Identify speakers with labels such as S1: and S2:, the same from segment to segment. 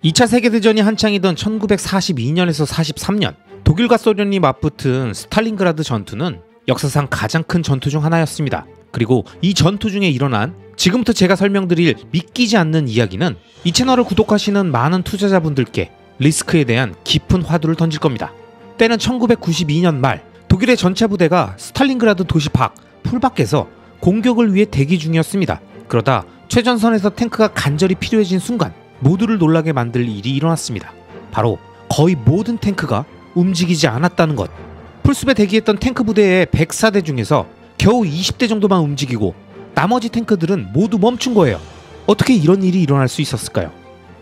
S1: 2차 세계대전이 한창이던 1942년에서 43년 독일과 소련이 맞붙은 스탈린그라드 전투는 역사상 가장 큰 전투 중 하나였습니다. 그리고 이 전투 중에 일어난 지금부터 제가 설명드릴 믿기지 않는 이야기는 이 채널을 구독하시는 많은 투자자분들께 리스크에 대한 깊은 화두를 던질 겁니다. 때는 1992년 말 독일의 전체 부대가 스탈린그라드 도시 풀 밖에서 공격을 위해 대기 중이었습니다. 그러다 최전선에서 탱크가 간절히 필요해진 순간 모두를 놀라게 만들 일이 일어났습니다. 바로 거의 모든 탱크가 움직이지 않았다는 것. 풀숲에 대기했던 탱크 부대의 104대 중에서 겨우 20대 정도만 움직이고 나머지 탱크들은 모두 멈춘 거예요. 어떻게 이런 일이 일어날 수 있었을까요?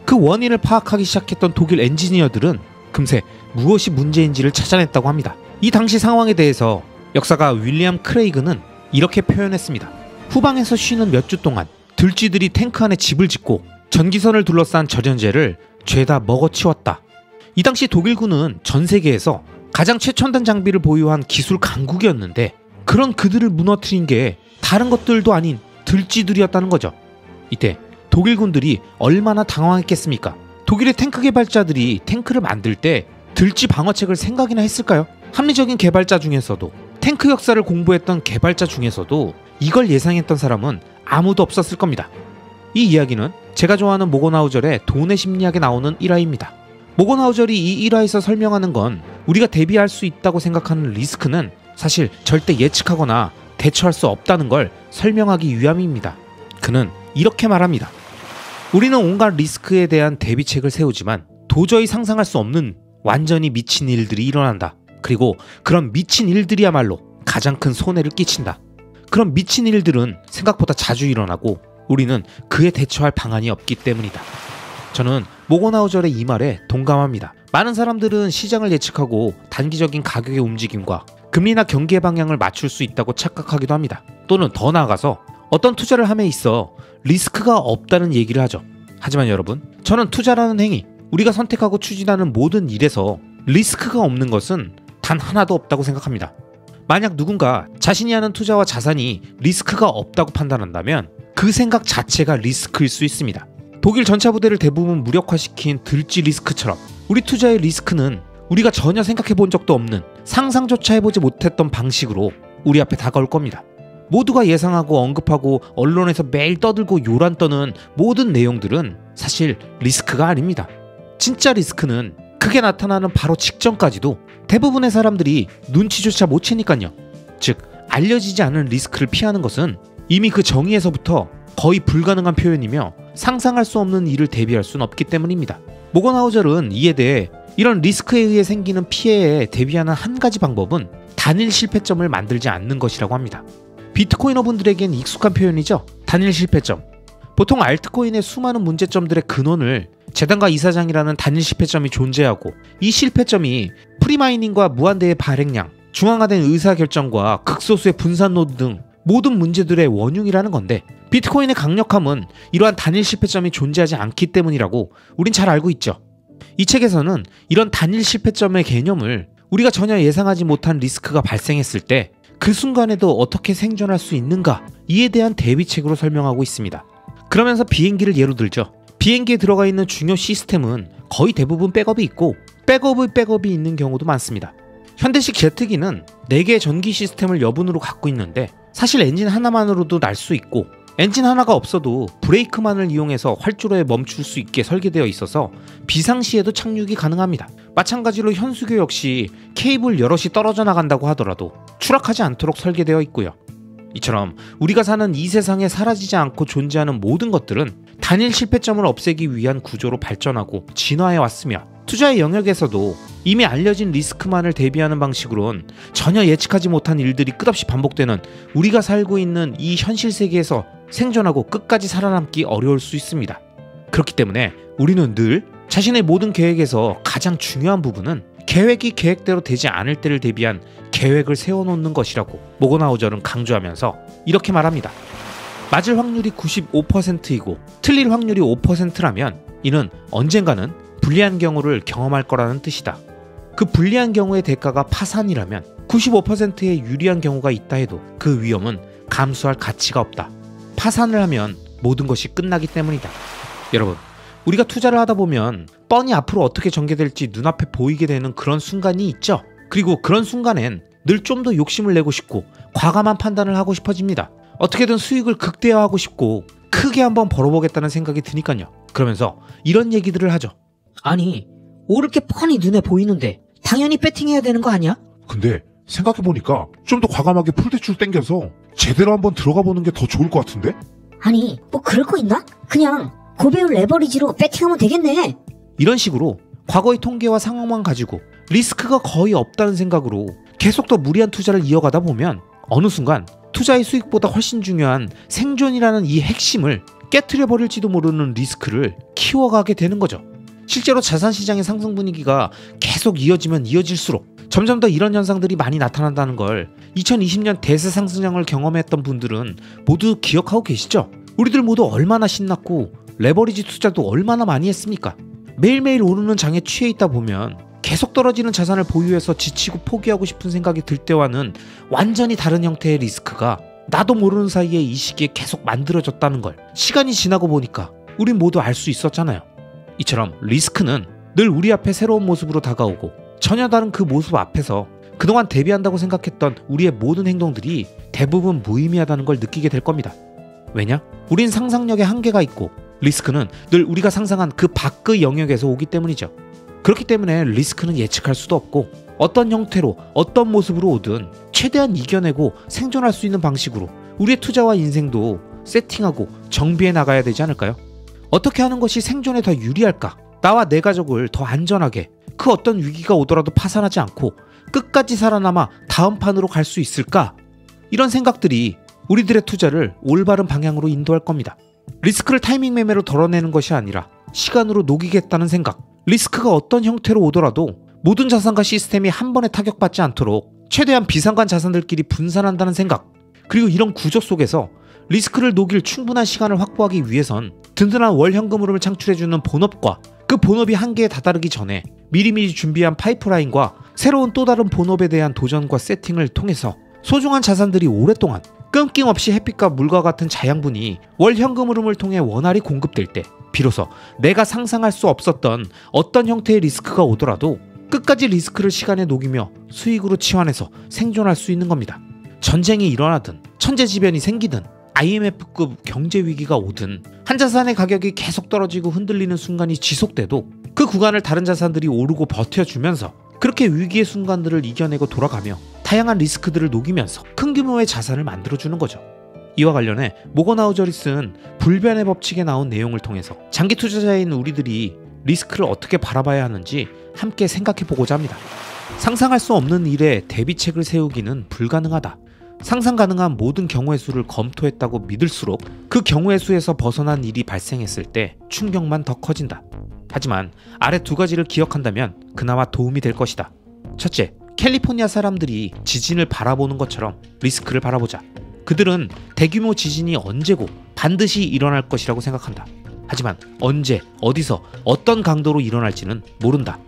S1: 그 원인을 파악하기 시작했던 독일 엔지니어들은 금세 무엇이 문제인지를 찾아냈다고 합니다. 이 당시 상황에 대해서 역사가 윌리엄 크레이그는 이렇게 표현했습니다. 후방에서 쉬는 몇 주 동안 들쥐들이 탱크 안에 집을 짓고 전기선을 둘러싼 절연제를 죄다 먹어치웠다. 이 당시 독일군은 전 세계에서 가장 최첨단 장비를 보유한 기술 강국이었는데 그런 그들을 무너뜨린 게 다른 것들도 아닌 들쥐들이었다는 거죠. 이때 독일군들이 얼마나 당황했겠습니까? 독일의 탱크 개발자들이 탱크를 만들 때 들쥐 방어책을 생각이나 했을까요? 합리적인 개발자 중에서도 탱크 역사를 공부했던 개발자 중에서도 이걸 예상했던 사람은 아무도 없었을 겁니다. 이 이야기는 제가 좋아하는 모건하우절의 돈의 심리학에 나오는 일화입니다. 모건하우절이 이 일화에서 설명하는 건 우리가 대비할 수 있다고 생각하는 리스크는 사실 절대 예측하거나 대처할 수 없다는 걸 설명하기 위함입니다. 그는 이렇게 말합니다. 우리는 온갖 리스크에 대한 대비책을 세우지만 도저히 상상할 수 없는 완전히 미친 일들이 일어난다. 그리고 그런 미친 일들이야말로 가장 큰 손해를 끼친다. 그런 미친 일들은 생각보다 자주 일어나고 우리는 그에 대처할 방안이 없기 때문이다. 저는 모건하우절의 이 말에 동감합니다. 많은 사람들은 시장을 예측하고 단기적인 가격의 움직임과 금리나 경기의 방향을 맞출 수 있다고 착각하기도 합니다. 또는 더 나아가서 어떤 투자를 함에 있어 리스크가 없다는 얘기를 하죠. 하지만 여러분, 저는 투자라는 행위, 우리가 선택하고 추진하는 모든 일에서 리스크가 없는 것은 단 하나도 없다고 생각합니다. 만약 누군가 자신이 하는 투자와 자산이 리스크가 없다고 판단한다면 그 생각 자체가 리스크일 수 있습니다. 독일 전차 부대를 대부분 무력화시킨 들쥐 리스크처럼 우리 투자의 리스크는 우리가 전혀 생각해 본 적도 없는 상상조차 해보지 못했던 방식으로 우리 앞에 다가올 겁니다. 모두가 예상하고 언급하고 언론에서 매일 떠들고 요란 떠는 모든 내용들은 사실 리스크가 아닙니다. 진짜 리스크는 그게 나타나는 바로 직전까지도 대부분의 사람들이 눈치조차 못 채니까요. 즉 알려지지 않은 리스크를 피하는 것은 이미 그 정의에서부터 거의 불가능한 표현이며 상상할 수 없는 일을 대비할 수는 없기 때문입니다. 모건하우절은 이에 대해 이런 리스크에 의해 생기는 피해에 대비하는 한 가지 방법은 단일 실패점을 만들지 않는 것이라고 합니다. 비트코이너분들에겐 익숙한 표현이죠. 단일 실패점. 보통 알트코인의 수많은 문제점들의 근원을 재단과 이사장이라는 단일 실패점이 존재하고 이 실패점이 프리마이닝과 무한대의 발행량, 중앙화된 의사결정과 극소수의 분산 노드 등 모든 문제들의 원흉이라는 건데 비트코인의 강력함은 이러한 단일 실패점이 존재하지 않기 때문이라고 우린 잘 알고 있죠. 이 책에서는 이런 단일 실패점의 개념을 우리가 전혀 예상하지 못한 리스크가 발생했을 때 그 순간에도 어떻게 생존할 수 있는가 이에 대한 대비책으로 설명하고 있습니다. 그러면서 비행기를 예로 들죠. 비행기에 들어가 있는 중요 시스템은 거의 대부분 백업이 있고 백업이 있는 경우도 많습니다. 현대식 제트기는 4개의 전기 시스템을 여분으로 갖고 있는데 사실 엔진 하나만으로도 날 수 있고 엔진 하나가 없어도 브레이크만을 이용해서 활주로에 멈출 수 있게 설계되어 있어서 비상시에도 착륙이 가능합니다. 마찬가지로 현수교 역시 케이블 여럿이 떨어져 나간다고 하더라도 추락하지 않도록 설계되어 있고요. 이처럼 우리가 사는 이 세상에 사라지지 않고 존재하는 모든 것들은 단일 실패점을 없애기 위한 구조로 발전하고 진화해 왔으며 투자의 영역에서도 이미 알려진 리스크만을 대비하는 방식으론 전혀 예측하지 못한 일들이 끝없이 반복되는 우리가 살고 있는 이 현실 세계에서 생존하고 끝까지 살아남기 어려울 수 있습니다. 그렇기 때문에 우리는 늘 자신의 모든 계획에서 가장 중요한 부분은 계획이 계획대로 되지 않을 때를 대비한 계획을 세워놓는 것이라고 모건하우절은 강조하면서 이렇게 말합니다. 맞을 확률이 95%이고 틀릴 확률이 5%라면 이는 언젠가는 불리한 경우를 경험할 거라는 뜻이다. 그 불리한 경우의 대가가 파산이라면 95%의 유리한 경우가 있다 해도 그 위험은 감수할 가치가 없다. 파산을 하면 모든 것이 끝나기 때문이다. 여러분, 우리가 투자를 하다 보면 뻔히 앞으로 어떻게 전개될지 눈앞에 보이게 되는 그런 순간이 있죠. 그리고 그런 순간엔 늘 좀 더 욕심을 내고 싶고 과감한 판단을 하고 싶어집니다. 어떻게든 수익을 극대화하고 싶고 크게 한번 벌어보겠다는 생각이 드니까요. 그러면서 이런 얘기들을 하죠.
S2: 아니, 오를 게 뻔히 눈에 보이는데 당연히 배팅해야 되는 거 아니야?
S3: 근데 생각해보니까 좀 더 과감하게 풀대출 땡겨서 제대로 한번 들어가 보는 게 더 좋을 것 같은데?
S2: 아니, 뭐 그럴 거 있나? 그냥 고배율 레버리지로 배팅하면 되겠네.
S1: 이런 식으로 과거의 통계와 상황만 가지고 리스크가 거의 없다는 생각으로 계속 더 무리한 투자를 이어가다 보면 어느 순간 투자의 수익보다 훨씬 중요한 생존이라는 이 핵심을 깨트려 버릴지도 모르는 리스크를 키워가게 되는 거죠. 실제로 자산시장의 상승 분위기가 계속 이어지면 이어질수록 점점 더 이런 현상들이 많이 나타난다는 걸 2020년 대세 상승장을 경험했던 분들은 모두 기억하고 계시죠? 우리들 모두 얼마나 신났고 레버리지 투자도 얼마나 많이 했습니까? 매일매일 오르는 장에 취해 있다 보면 계속 떨어지는 자산을 보유해서 지치고 포기하고 싶은 생각이 들 때와는 완전히 다른 형태의 리스크가 나도 모르는 사이에 이 시기에 계속 만들어졌다는 걸 시간이 지나고 보니까 우린 모두 알 수 있었잖아요. 이처럼 리스크는 늘 우리 앞에 새로운 모습으로 다가오고 전혀 다른 그 모습 앞에서 그동안 대비한다고 생각했던 우리의 모든 행동들이 대부분 무의미하다는 걸 느끼게 될 겁니다. 왜냐? 우린 상상력에 한계가 있고 리스크는 늘 우리가 상상한 그 밖의 영역에서 오기 때문이죠. 그렇기 때문에 리스크는 예측할 수도 없고 어떤 형태로 어떤 모습으로 오든 최대한 이겨내고 생존할 수 있는 방식으로 우리의 투자와 인생도 세팅하고 정비해 나가야 되지 않을까요? 어떻게 하는 것이 생존에 더 유리할까? 나와 내 가족을 더 안전하게 그 어떤 위기가 오더라도 파산하지 않고 끝까지 살아남아 다음 판으로 갈 수 있을까? 이런 생각들이 우리들의 투자를 올바른 방향으로 인도할 겁니다. 리스크를 타이밍 매매로 덜어내는 것이 아니라 시간으로 녹이겠다는 생각, 리스크가 어떤 형태로 오더라도 모든 자산과 시스템이 한 번에 타격받지 않도록 최대한 비상관 자산들끼리 분산한다는 생각, 그리고 이런 구조 속에서 리스크를 녹일 충분한 시간을 확보하기 위해선 든든한 월 현금 흐름을 창출해주는 본업과 그 본업이 한계에 다다르기 전에 미리미리 준비한 파이프라인과 새로운 또 다른 본업에 대한 도전과 세팅을 통해서 소중한 자산들이 오랫동안 끊김없이 햇빛과 물과 같은 자양분이 월 현금 흐름을 통해 원활히 공급될 때 비로소 내가 상상할 수 없었던 어떤 형태의 리스크가 오더라도 끝까지 리스크를 시간에 녹이며 수익으로 치환해서 생존할 수 있는 겁니다. 전쟁이 일어나든 천재지변이 생기든 IMF급 경제위기가 오든 한 자산의 가격이 계속 떨어지고 흔들리는 순간이 지속돼도 그 구간을 다른 자산들이 오르고 버텨주면서 그렇게 위기의 순간들을 이겨내고 돌아가며 다양한 리스크들을 녹이면서 큰 규모의 자산을 만들어주는 거죠. 이와 관련해 모건하우저리 쓴 불변의 법칙에 나온 내용을 통해서 장기 투자자인 우리들이 리스크를 어떻게 바라봐야 하는지 함께 생각해보고자 합니다. 상상할 수 없는 일에 대비책을 세우기는 불가능하다. 상상 가능한 모든 경우의 수를 검토했다고 믿을수록 그 경우의 수에서 벗어난 일이 발생했을 때 충격만 더 커진다. 하지만 아래 두 가지를 기억한다면 그나마 도움이 될 것이다. 첫째, 캘리포니아 사람들이 지진을 바라보는 것처럼 리스크를 바라보자. 그들은 대규모 지진이 언제고 반드시 일어날 것이라고 생각한다. 하지만 언제, 어디서, 어떤 강도로 일어날지는 모른다.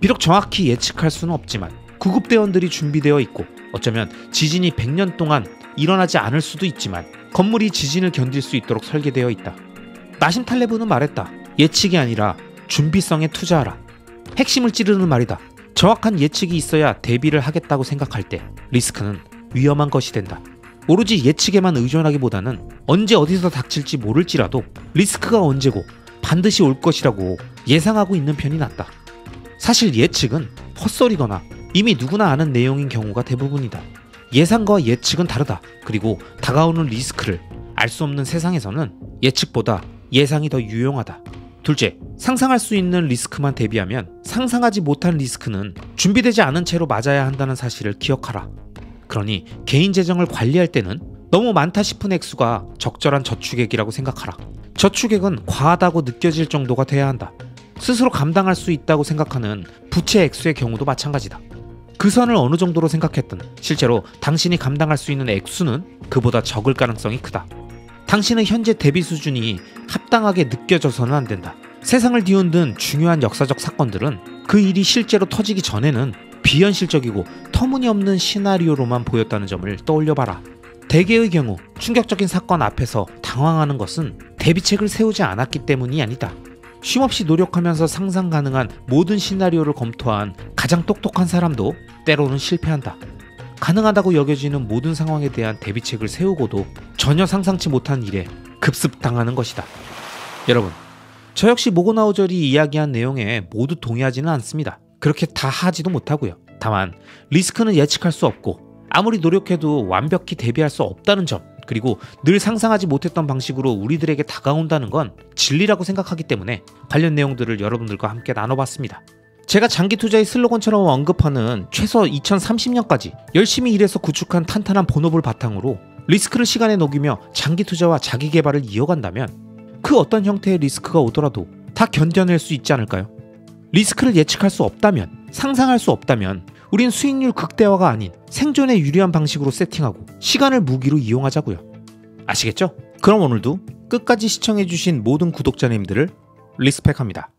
S1: 비록 정확히 예측할 수는 없지만 구급대원들이 준비되어 있고 어쩌면 지진이 100년 동안 일어나지 않을 수도 있지만 건물이 지진을 견딜 수 있도록 설계되어 있다. 나심 탈레브는 말했다. 예측이 아니라 준비성에 투자하라. 핵심을 찌르는 말이다. 정확한 예측이 있어야 대비를 하겠다고 생각할 때 리스크는 위험한 것이 된다. 오로지 예측에만 의존하기보다는 언제 어디서 닥칠지 모를지라도 리스크가 언제고 반드시 올 것이라고 예상하고 있는 편이 낫다. 사실 예측은 헛소리거나 이미 누구나 아는 내용인 경우가 대부분이다. 예상과 예측은 다르다. 그리고 다가오는 리스크를 알 수 없는 세상에서는 예측보다 예상이 더 유용하다. 둘째, 상상할 수 있는 리스크만 대비하면 상상하지 못한 리스크는 준비되지 않은 채로 맞아야 한다는 사실을 기억하라. 그러니 개인 재정을 관리할 때는 너무 많다 싶은 액수가 적절한 저축액이라고 생각하라. 저축액은 과하다고 느껴질 정도가 돼야 한다. 스스로 감당할 수 있다고 생각하는 부채 액수의 경우도 마찬가지다. 그 선을 어느 정도로 생각했든 실제로 당신이 감당할 수 있는 액수는 그보다 적을 가능성이 크다. 당신의 현재 대비 수준이 합당하게 느껴져서는 안 된다. 세상을 뒤흔든 중요한 역사적 사건들은 그 일이 실제로 터지기 전에는 비현실적이고 터무니없는 시나리오로만 보였다는 점을 떠올려봐라. 대개의 경우 충격적인 사건 앞에서 당황하는 것은 대비책을 세우지 않았기 때문이 아니다. 쉼없이 노력하면서 상상 가능한 모든 시나리오를 검토한 가장 똑똑한 사람도 때로는 실패한다. 가능하다고 여겨지는 모든 상황에 대한 대비책을 세우고도 전혀 상상치 못한 일에 급습당하는 것이다. 여러분, 저 역시 모고나우절이 이야기한 내용에 모두 동의하지는 않습니다. 그렇게 다 하지도 못하고요. 다만 리스크는 예측할 수 없고 아무리 노력해도 완벽히 대비할 수 없다는 점, 그리고 늘 상상하지 못했던 방식으로 우리들에게 다가온다는 건 진리라고 생각하기 때문에 관련 내용들을 여러분들과 함께 나눠봤습니다. 제가 장기 투자의 슬로건처럼 언급하는 최소 2030년까지 열심히 일해서 구축한 탄탄한 본업을 바탕으로 리스크를 시간에 녹이며 장기 투자와 자기 개발을 이어간다면 그 어떤 형태의 리스크가 오더라도 다 견뎌낼 수 있지 않을까요? 리스크를 예측할 수 없다면, 상상할 수 없다면 우린 수익률 극대화가 아닌 생존에 유리한 방식으로 세팅하고 시간을 무기로 이용하자고요. 아시겠죠? 그럼 오늘도 끝까지 시청해주신 모든 구독자님들을 리스펙합니다.